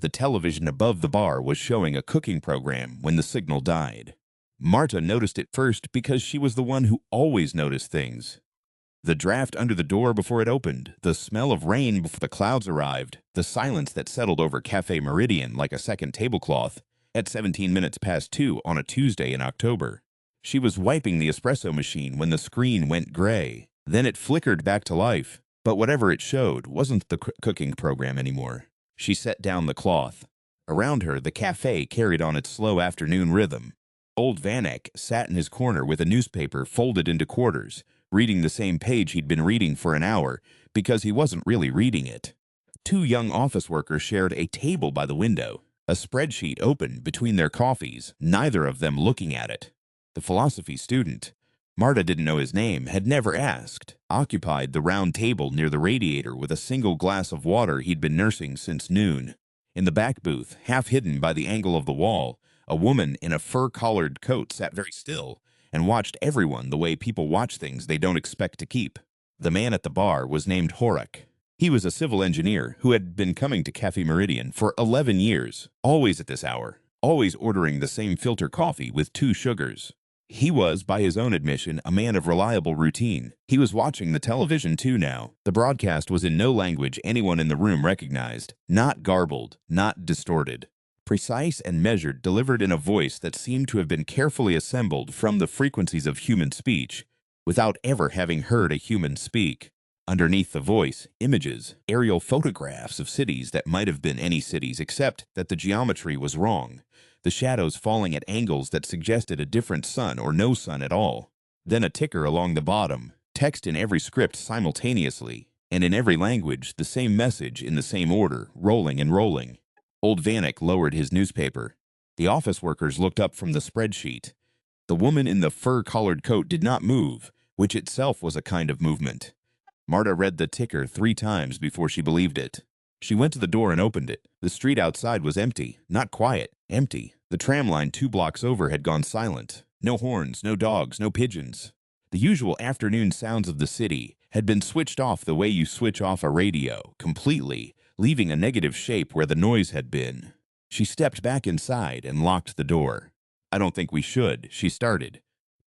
The television above the bar was showing a cooking program when the signal died. Marta noticed it first because she was the one who always noticed things. The draft under the door before it opened, the smell of rain before the clouds arrived, the silence that settled over Cafe Meridian like a second tablecloth at 17 minutes past 2 on a Tuesday in October. She was wiping the espresso machine when the screen went gray. Then it flickered back to life, but whatever it showed wasn't the cooking program anymore. She set down the cloth. Around her, the cafe carried on its slow afternoon rhythm. Old Vanek sat in his corner with a newspaper folded into quarters, reading the same page he'd been reading for an hour because he wasn't really reading it. Two young office workers shared a table by the window, a spreadsheet open between their coffees, neither of them looking at it. The philosophy student, Marta didn't know his name, had never asked, occupied the round table near the radiator with a single glass of water he'd been nursing since noon. In the back booth, half hidden by the angle of the wall, a woman in a fur-collared coat sat very still and watched everyone the way people watch things they don't expect to keep. The man at the bar was named Horak. He was a civil engineer who had been coming to Cafe Meridian for 11 years, always at this hour, always ordering the same filter coffee with 2 sugars. He was, by his own admission, a man of reliable routine. He was watching the television too now. The broadcast was in no language anyone in the room recognized, not garbled, not distorted. Precise and measured, delivered in a voice that seemed to have been carefully assembled from the frequencies of human speech, without ever having heard a human speak. Underneath the voice, images, aerial photographs of cities that might have been any cities except that the geometry was wrong, the shadows falling at angles that suggested a different sun or no sun at all. Then a ticker along the bottom, text in every script simultaneously, and in every language the same message in the same order, rolling and rolling. Old Vanek lowered his newspaper. The office workers looked up from the spreadsheet. The woman in the fur-collared coat did not move, which itself was a kind of movement. Marta read the ticker 3 times before she believed it. She went to the door and opened it. The street outside was empty, not quiet, empty. The tram line 2 blocks over had gone silent. No horns, no dogs, no pigeons. The usual afternoon sounds of the city had been switched off the way you switch off a radio, completely, leaving a negative shape where the noise had been. She stepped back inside and locked the door. "I don't think we should," she started.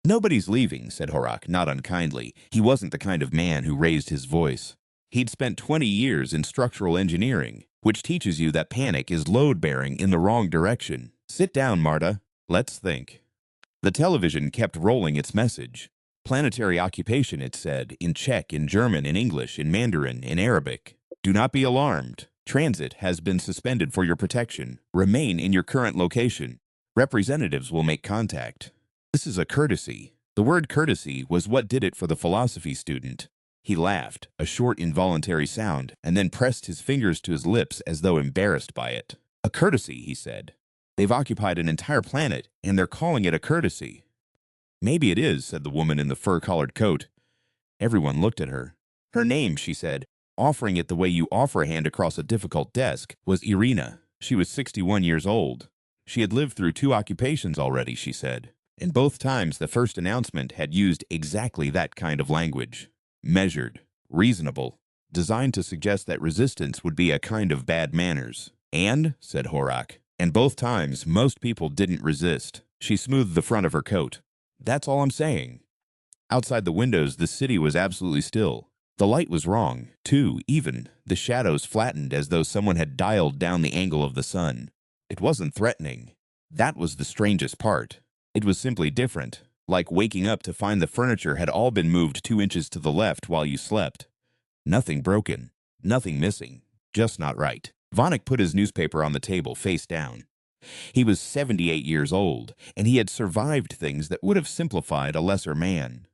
"Nobody's leaving," said Horak, not unkindly. He wasn't the kind of man who raised his voice. He'd spent 20 years in structural engineering, which teaches you that panic is load-bearing in the wrong direction. "Sit down, Marta. Let's think." The television kept rolling its message. Planetary occupation, it said, in Czech, in German, in English, in Mandarin, in Arabic. "Do not be alarmed. Transit has been suspended for your protection. Remain in your current location. Representatives will make contact." This is a courtesy. The word courtesy was what did it for the philosophy student. He laughed, a short involuntary sound, and then pressed his fingers to his lips as though embarrassed by it. "A courtesy," he said. "They've occupied an entire planet, and they're calling it a courtesy." "Maybe it is," said the woman in the fur-collared coat. Everyone looked at her. Her name, she said, offering it the way you offer a hand across a difficult desk, was Irina. She was 61 years old. She had lived through 2 occupations already, she said, and both times the first announcement had used exactly that kind of language. Measured, reasonable, designed to suggest that resistance would be a kind of bad manners. "And," said Horak, "and both times most people didn't resist." She smoothed the front of her coat. "That's all I'm saying." Outside the windows, the city was absolutely still. The light was wrong, too, even. The shadows flattened as though someone had dialed down the angle of the sun. It wasn't threatening. That was the strangest part. It was simply different, like waking up to find the furniture had all been moved 2 inches to the left while you slept. Nothing broken, nothing missing, just not right. Vanek put his newspaper on the table, face down. He was 78 years old, and he had survived things that would have simplified a lesser man.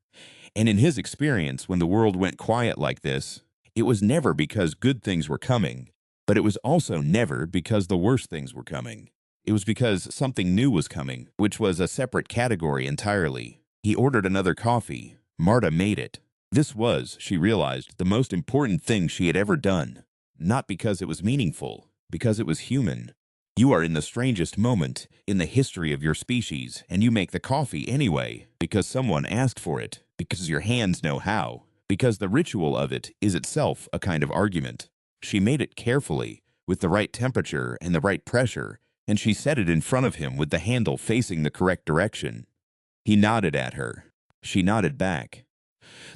And in his experience, when the world went quiet like this, it was never because good things were coming, but it was also never because the worst things were coming. It was because something new was coming, which was a separate category entirely. He ordered another coffee. Marta made it. This was, she realized, the most important thing she had ever done. Not because it was meaningful, because it was human. You are in the strangest moment in the history of your species, and you make the coffee anyway, because someone asked for it, because your hands know how, because the ritual of it is itself a kind of argument. She made it carefully, with the right temperature and the right pressure, and she set it in front of him with the handle facing the correct direction. He nodded at her. She nodded back.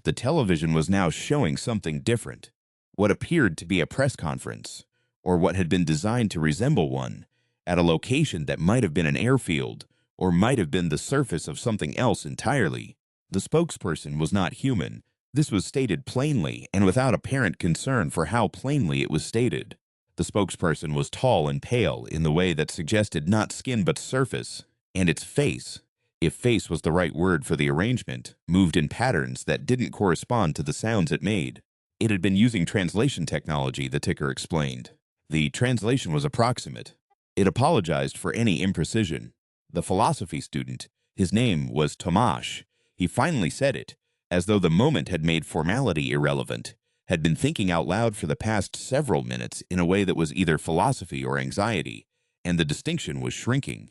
The television was now showing something different, what appeared to be a press conference, or what had been designed to resemble one, at a location that might have been an airfield, or might have been the surface of something else entirely. The spokesperson was not human. This was stated plainly and without apparent concern for how plainly it was stated. The spokesperson was tall and pale in the way that suggested not skin but surface, and its face, if face was the right word for the arrangement, moved in patterns that didn't correspond to the sounds it made. It had been using translation technology, the ticker explained. The translation was approximate. It apologized for any imprecision. The philosophy student, his name was Tomasz, he finally said it, as though the moment had made formality irrelevant, had been thinking out loud for the past several minutes in a way that was either philosophy or anxiety, and the distinction was shrinking.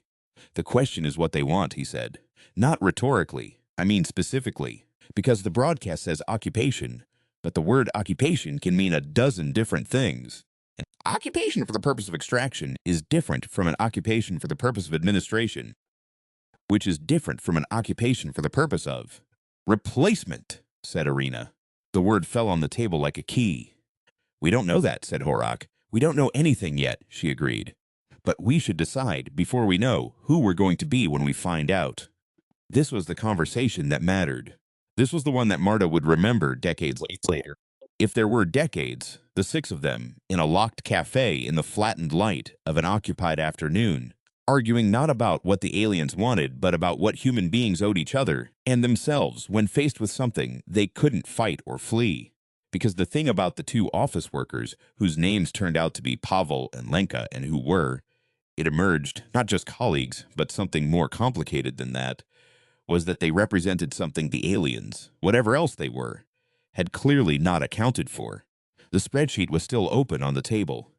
The question is what they want, he said. Not rhetorically, I mean specifically, because the broadcast says occupation, but the word occupation can mean a dozen different things. An occupation for the purpose of extraction is different from an occupation for the purpose of administration, which is different from an occupation for the purpose of replacement, said Irina. The word fell on the table like a key. We don't know that, said Horak. We don't know anything yet, she agreed. But we should decide, before we know, who we're going to be when we find out. This was the conversation that mattered. This was the one that Marta would remember decades later. If there were decades, the six of them, in a locked cafe in the flattened light of an occupied afternoon, arguing not about what the aliens wanted, but about what human beings owed each other and themselves when faced with something they couldn't fight or flee. Because the thing about the two office workers, whose names turned out to be Pavel and Lenka, and who were, it emerged, not just colleagues, but something more complicated than that, was that they represented something the aliens, whatever else they were, had clearly not accounted for. The spreadsheet was still open on the table.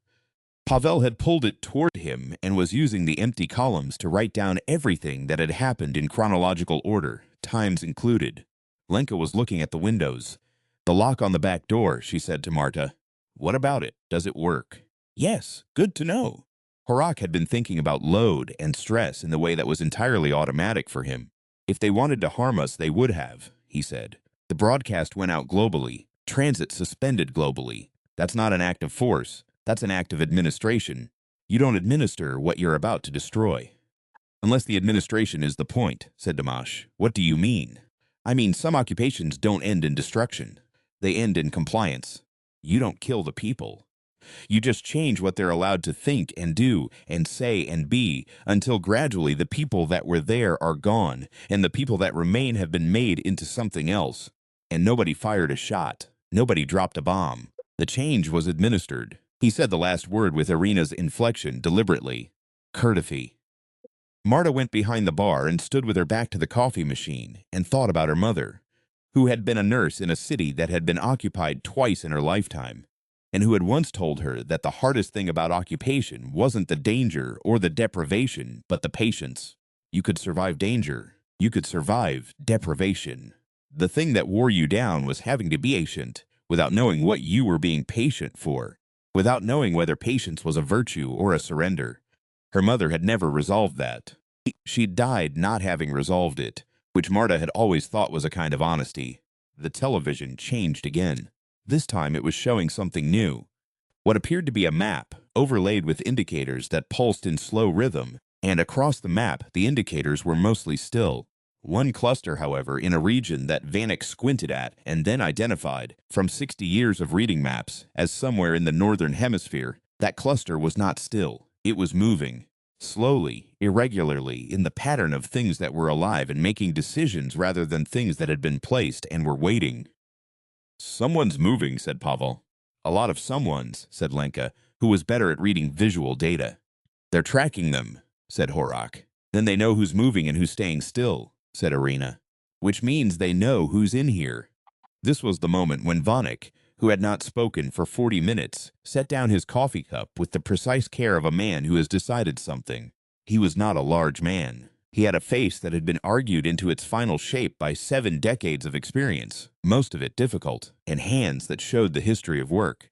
Pavel had pulled it toward him and was using the empty columns to write down everything that had happened in chronological order, times included. Lenka was looking at the windows. The lock on the back door, she said to Marta. What about it? Does it work? Yes, good to know. Horak had been thinking about load and stress in the way that was entirely automatic for him. If they wanted to harm us, they would have, he said. The broadcast went out globally. Transit suspended globally. That's not an act of force. That's an act of administration. You don't administer what you're about to destroy. Unless the administration is the point, said Dimash. What do you mean? I mean, some occupations don't end in destruction. They end in compliance. You don't kill the people. You just change what they're allowed to think and do and say and be until gradually the people that were there are gone and the people that remain have been made into something else. And nobody fired a shot. Nobody dropped a bomb. The change was administered. He said the last word with Irina's inflection deliberately. Courtesy. Marta went behind the bar and stood with her back to the coffee machine and thought about her mother, who had been a nurse in a city that had been occupied twice in her lifetime, and who had once told her that the hardest thing about occupation wasn't the danger or the deprivation, but the patience. You could survive danger. You could survive deprivation. The thing that wore you down was having to be patient without knowing what you were being patient for, without knowing whether patience was a virtue or a surrender. Her mother had never resolved that. She died not having resolved it, which Marta had always thought was a kind of honesty. The television changed again. This time it was showing something new. What appeared to be a map, overlaid with indicators that pulsed in slow rhythm, and across the map the indicators were mostly still. One cluster, however, in a region that Vanek squinted at and then identified, from 60 years of reading maps, as somewhere in the northern hemisphere, that cluster was not still. It was moving, slowly, irregularly, in the pattern of things that were alive and making decisions rather than things that had been placed and were waiting. Someone's moving, said Pavel. A lot of someones, said Lenka, who was better at reading visual data. They're tracking them, said Horak. Then they know who's moving and who's staying still, said Irina. Which means they know who's in here. This was the moment when Vanek, who had not spoken for 40 minutes, set down his coffee cup with the precise care of a man who has decided something. He was not a large man. He had a face that had been argued into its final shape by 7 decades of experience, most of it difficult, and hands that showed the history of work.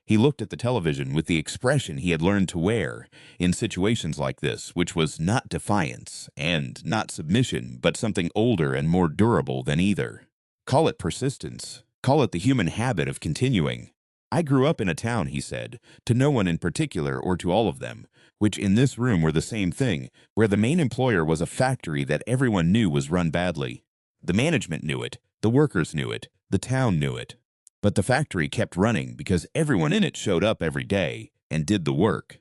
He looked at the television with the expression he had learned to wear in situations like this, which was not defiance and not submission, but something older and more durable than either. Call it persistence. Call it the human habit of continuing. I grew up in a town, he said, to no one in particular or to all of them, which in this room were the same thing, where the main employer was a factory that everyone knew was run badly. The management knew it, the workers knew it, the town knew it. But the factory kept running because everyone in it showed up every day and did the work.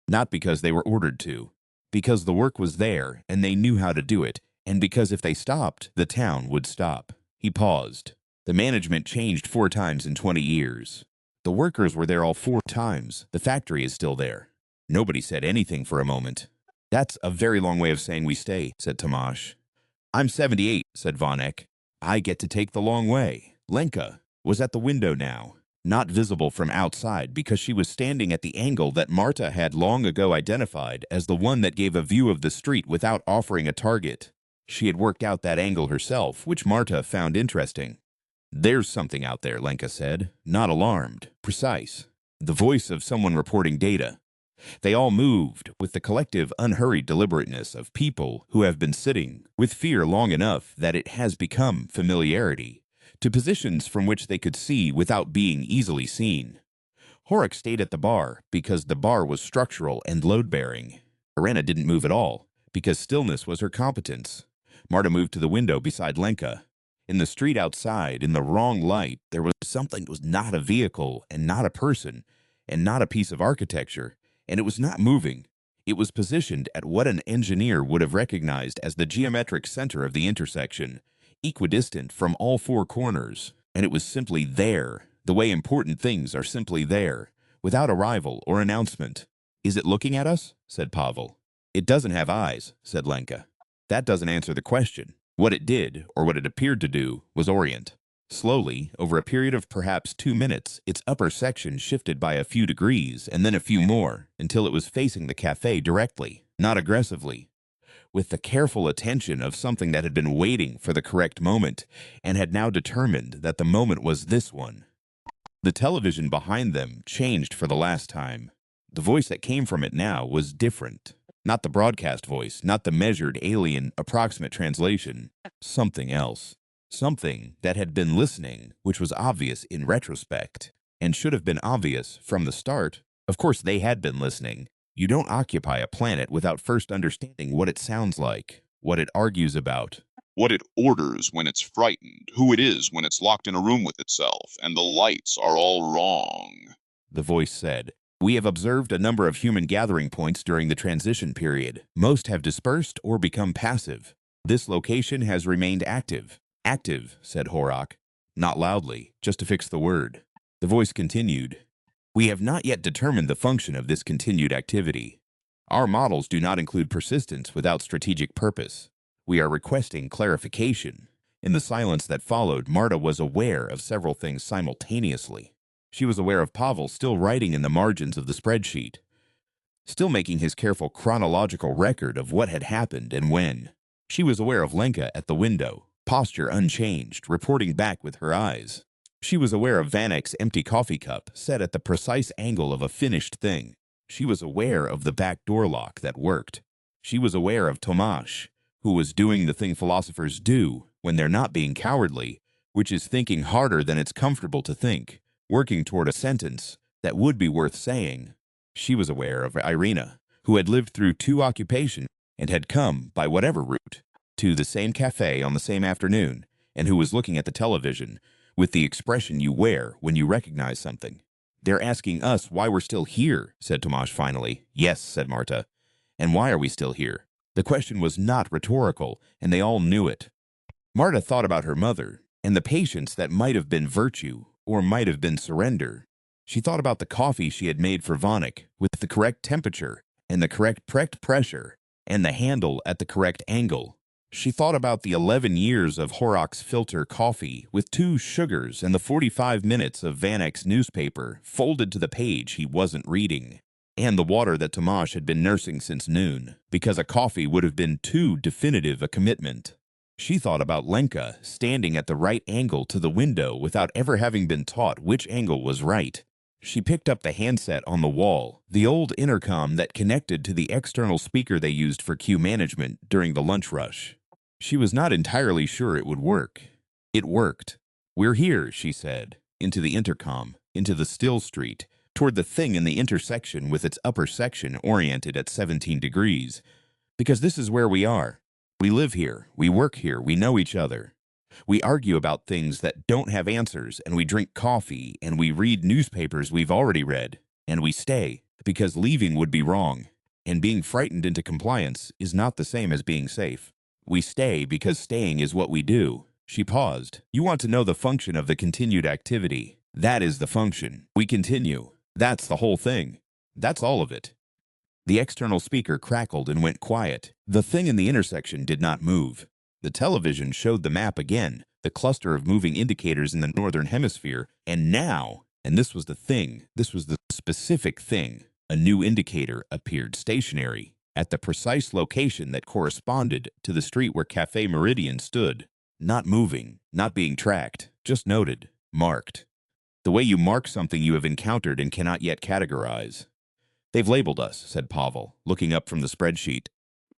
Not because they were ordered to. Because the work was there and they knew how to do it, and because if they stopped, the town would stop. He paused. The management changed 4 times in 20 years. The workers were there all 4 times. The factory is still there. Nobody said anything for a moment. That's a very long way of saying we stay, said Tomasz. I'm 78, said Von Eck. I get to take the long way. Lenka was at the window now, not visible from outside because she was standing at the angle that Marta had long ago identified as the one that gave a view of the street without offering a target. She had worked out that angle herself, which Marta found interesting. There's something out there, Lenka said, not alarmed, precise. The voice of someone reporting data. They all moved with the collective unhurried deliberateness of people who have been sitting with fear long enough that it has become familiarity, to positions from which they could see without being easily seen. Horrocks stayed at the bar because the bar was structural and load-bearing. Irena didn't move at all because stillness was her competence. Marta moved to the window beside Lenka. In the street outside, in the wrong light, there was something that was not a vehicle and not a person and not a piece of architecture, and it was not moving. It was positioned at what an engineer would have recognized as the geometric center of the intersection, equidistant from all 4 corners, and it was simply there, the way important things are simply there, without arrival or announcement. Is it looking at us? Said Pavel. It doesn't have eyes, said Lenka. That doesn't answer the question. What it did, or what it appeared to do, was orient. Slowly, over a period of perhaps 2 minutes, its upper section shifted by a few degrees, and then a few more, until it was facing the cafe directly, not aggressively, with the careful attention of something that had been waiting for the correct moment, and had now determined that the moment was this one. The television behind them changed for the last time. The voice that came from it now was different. Not the broadcast voice, not the measured, alien, approximate translation. Something else. Something that had been listening, which was obvious in retrospect, and should have been obvious from the start. Of course, they had been listening. You don't occupy a planet without first understanding what it sounds like, what it argues about, what it orders when it's frightened, who it is when it's locked in a room with itself, and the lights are all wrong. The voice said. We have observed a number of human gathering points during the transition period. Most have dispersed or become passive. This location has remained active. Active, said Horrocks. Not loudly, just to fix the word. The voice continued. We have not yet determined the function of this continued activity. Our models do not include persistence without strategic purpose. We are requesting clarification. In the silence that followed, Marta was aware of several things simultaneously. She was aware of Pavel still writing in the margins of the spreadsheet, still making his careful chronological record of what had happened and when. She was aware of Lenka at the window, posture unchanged, reporting back with her eyes. She was aware of Van Eck's empty coffee cup set at the precise angle of a finished thing. She was aware of the back door lock that worked. She was aware of Tomasz, who was doing the thing philosophers do when they're not being cowardly, which is thinking harder than it's comfortable to think, working toward a sentence that would be worth saying. She was aware of Irina, who had lived through 2 occupations and had come, by whatever route, to the same cafe on the same afternoon, and who was looking at the television with the expression you wear when you recognize something. They're asking us why we're still here, said Tomasz finally. Yes, said Marta. And why are we still here? The question was not rhetorical, and they all knew it. Marta thought about her mother, and the patience that might have been virtue, or might have been surrender. She thought about the coffee she had made for Vonik, with the correct temperature, and the correct pressure, and the handle at the correct angle. She thought about the 11 years of Horrocks filter coffee with 2 sugars and the 45 minutes of Van Eck's newspaper folded to the page he wasn't reading, and the water that Tomasz had been nursing since noon, because a coffee would have been too definitive a commitment. She thought about Lenka standing at the right angle to the window without ever having been taught which angle was right. She picked up the handset on the wall, the old intercom that connected to the external speaker they used for queue management during the lunch rush. She was not entirely sure it would work. It worked. "We're here," she said, into the intercom, into the still street, toward the thing in the intersection with its upper section oriented at 17 degrees. "Because this is where we are. We live here, we work here, we know each other. We argue about things that don't have answers, and we drink coffee, and we read newspapers we've already read, and we stay, because leaving would be wrong, and being frightened into compliance is not the same as being safe. We stay because staying is what we do." She paused. "You want to know the function of the continued activity. That is the function. We continue. That's the whole thing. That's all of it." The external speaker crackled and went quiet. The thing in the intersection did not move. The television showed the map again, the cluster of moving indicators in the northern hemisphere, and now, and this was the thing, this was the specific thing, a new indicator appeared stationary at the precise location that corresponded to the street where Café Meridian stood. Not moving, not being tracked, just noted, marked. The way you mark something you have encountered and cannot yet categorize. "They've labeled us," said Pavel, looking up from the spreadsheet.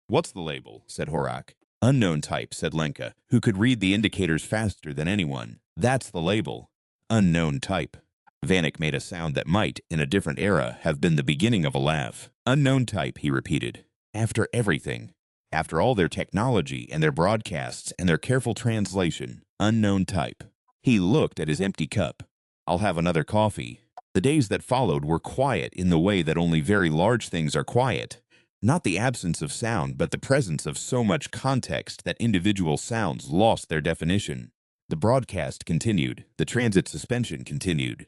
"What's the label?" said Horak. "Unknown type," said Lenka, who could read the indicators faster than anyone. "That's the label. Unknown type." Vanek made a sound that might, in a different era, have been the beginning of a laugh. "Unknown type," he repeated. "After everything. After all their technology and their broadcasts and their careful translation. Unknown type." He looked at his empty cup. "I'll have another coffee." The days that followed were quiet in the way that only very large things are quiet. Not the absence of sound, but the presence of so much context that individual sounds lost their definition. The broadcast continued. The transit suspension continued.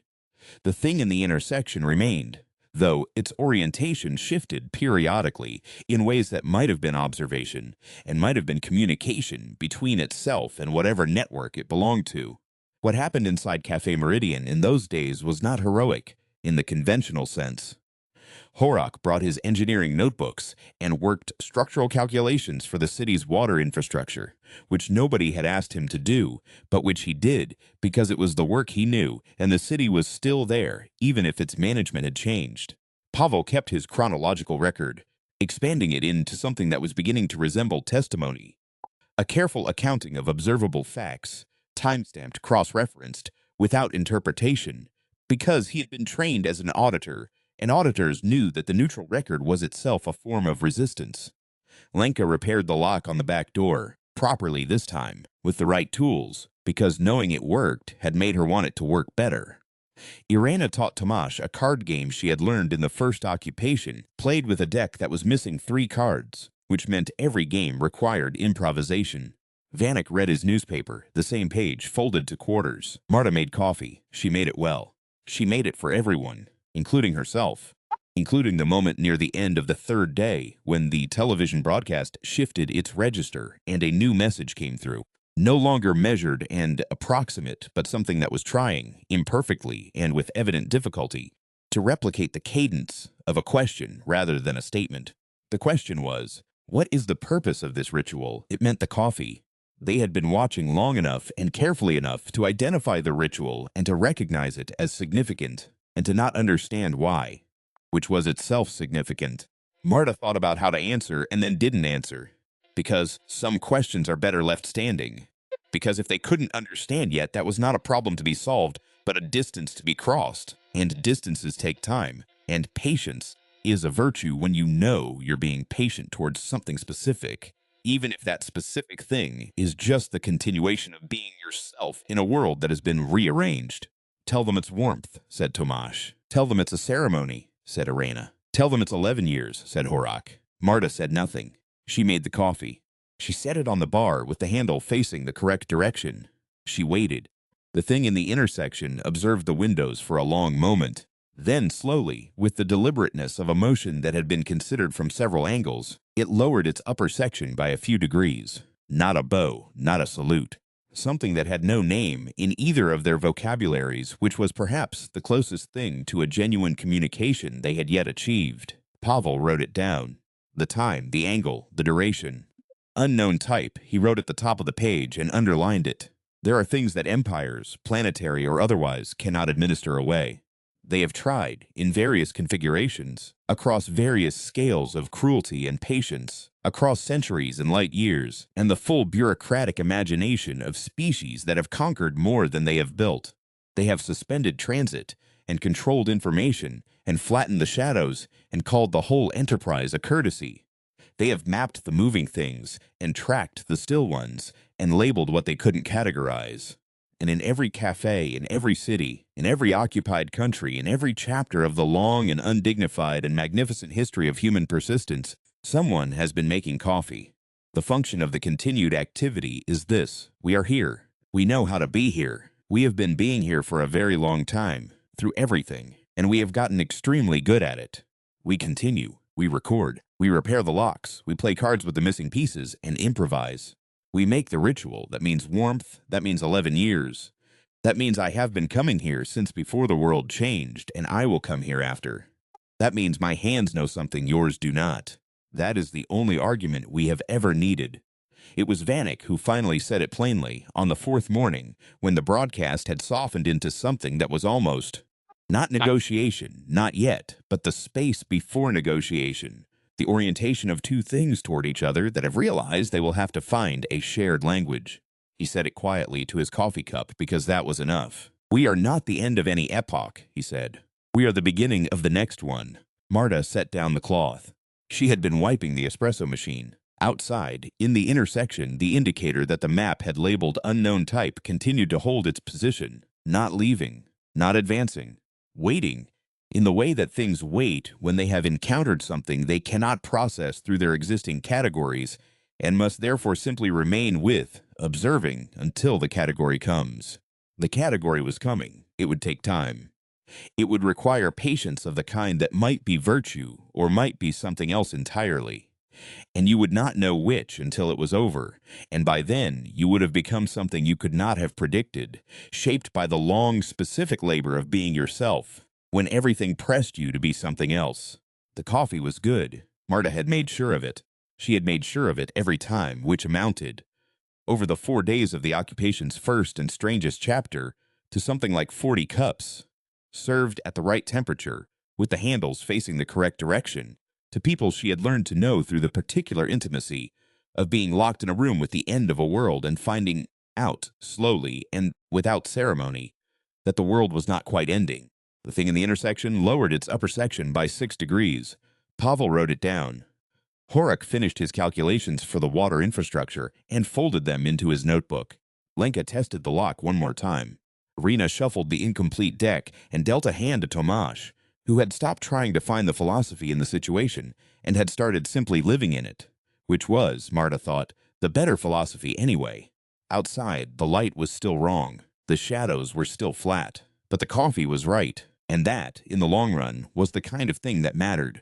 The thing in the intersection remained, though its orientation shifted periodically in ways that might have been observation and might have been communication between itself and whatever network it belonged to. What happened inside Café Meridian in those days was not heroic in the conventional sense. Horak brought his engineering notebooks and worked structural calculations for the city's water infrastructure, which nobody had asked him to do, but which he did because it was the work he knew, and the city was still there, even if its management had changed. Pavel kept his chronological record, expanding it into something that was beginning to resemble testimony. A careful accounting of observable facts, time-stamped, cross-referenced, without interpretation, because he had been trained as an auditor, and auditors knew that the neutral record was itself a form of resistance. Lenka repaired the lock on the back door, properly this time, with the right tools, because knowing it worked had made her want it to work better. Irena taught Tomasz a card game she had learned in the first occupation, played with a deck that was missing 3 cards, which meant every game required improvisation. Vanek read his newspaper, the same page, folded to quarters. Marta made coffee. She made it well. She made it for everyone, including herself, including the moment near the end of the 3rd day when the television broadcast shifted its register and a new message came through. No longer measured and approximate, but something that was trying, imperfectly and with evident difficulty, to replicate the cadence of a question rather than a statement. The question was, what is the purpose of this ritual? It meant the coffee. They had been watching long enough and carefully enough to identify the ritual and to recognize it as significant, and to not understand why, which was itself significant. Marta thought about how to answer and then didn't answer, because some questions are better left standing. Because if they couldn't understand yet, that was not a problem to be solved, but a distance to be crossed. And distances take time, and patience is a virtue when you know you're being patient towards something specific, even if that specific thing is just the continuation of being yourself in a world that has been rearranged. "Tell them it's warmth," said Tomasz. "Tell them it's a ceremony," said Irena. "Tell them it's 11 years, said Horak. Marta said nothing. She made the coffee. She set it on the bar with the handle facing the correct direction. She waited. The thing in the intersection observed the windows for a long moment. Then, slowly, with the deliberateness of a motion that had been considered from several angles, it lowered its upper section by a few degrees. Not a bow, not a salute. Something that had no name in either of their vocabularies, which was perhaps the closest thing to a genuine communication they had yet achieved. Pavel wrote it down. The time, the angle, the duration. Unknown type, he wrote at the top of the page and underlined it. There are things that empires, planetary or otherwise, cannot administer away. They have tried, in various configurations, across various scales of cruelty and patience, across centuries and light years, and the full bureaucratic imagination of species that have conquered more than they have built. They have suspended transit, and controlled information, and flattened the shadows, and called the whole enterprise a courtesy. They have mapped the moving things, and tracked the still ones, and labeled what they couldn't categorize. And in every cafe, in every city, in every occupied country, in every chapter of the long and undignified and magnificent history of human persistence, someone has been making coffee. The function of the continued activity is this: we are here. We know how to be here. We have been being here for a very long time, through everything, and we have gotten extremely good at it. We continue. We record. We repair the locks. We play cards with the missing pieces and improvise. We make the ritual. That means warmth. That means 11 years. That means I have been coming here since before the world changed, and I will come here after. That means my hands know something yours do not. That is the only argument we have ever needed. It was Vanek who finally said it plainly on the fourth morning, when the broadcast had softened into something that was almost not negotiation, not yet, but the space before negotiation. The orientation of two things toward each other that have realized they will have to find a shared language. He said it quietly to his coffee cup because that was enough. We are not the end of any epoch, he said. We are the beginning of the next one. Marta set down the cloth. She had been wiping the espresso machine. Outside, in the intersection, the indicator that the map had labeled unknown type continued to hold its position, not leaving, not advancing, waiting, in the way that things wait when they have encountered something they cannot process through their existing categories and must therefore simply remain with, observing, until the category comes. The category was coming. It would take time. It would require patience of the kind that might be virtue or might be something else entirely. And you would not know which until it was over, and by then you would have become something you could not have predicted, shaped by the long, specific labor of being yourself, when everything pressed you to be something else. The coffee was good. Marta had made sure of it. She had made sure of it every time, which amounted, over the 4 days of the occupation's first and strangest chapter, to something like 40 cups, served at the right temperature, with the handles facing the correct direction, to people she had learned to know through the particular intimacy of being locked in a room with the end of a world and finding out, slowly and without ceremony, that the world was not quite ending. The thing in the intersection lowered its upper section by 6 degrees. Pavel wrote it down. Horak finished his calculations for the water infrastructure and folded them into his notebook. Lenka tested the lock one more time. Rena shuffled the incomplete deck and dealt a hand to Tomasz, who had stopped trying to find the philosophy in the situation and had started simply living in it, which was, Marta thought, the better philosophy anyway. Outside, the light was still wrong. The shadows were still flat. But the coffee was right, and that, in the long run, was the kind of thing that mattered.